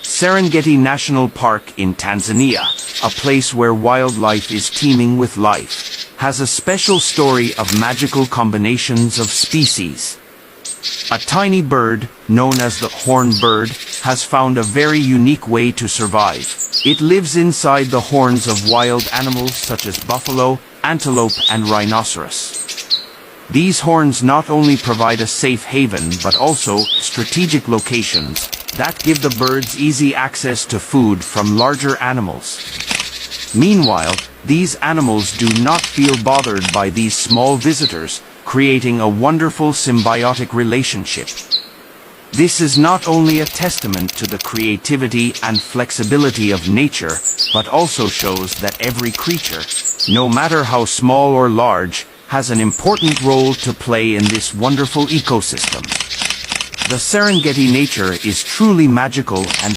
Serengeti National Park in Tanzania, a place where wildlife is teeming with life, has a special story of magical combinations of species. A tiny bird, known as the horned bird, has found a very unique way to survive. It lives inside the horns of wild animals such as buffalo, antelope, and rhinoceros. These horns not only provide a safe haven but also strategic locations that give the birds easy access to food from larger animals. Meanwhile, these animals do not feel bothered by these small visitors, creating a wonderful symbiotic relationship. This is not only a testament to the creativity and flexibility of nature, but also shows that every creature, no matter how small or large, has an important role to play in this wonderful ecosystem. The Serengeti nature is truly magical and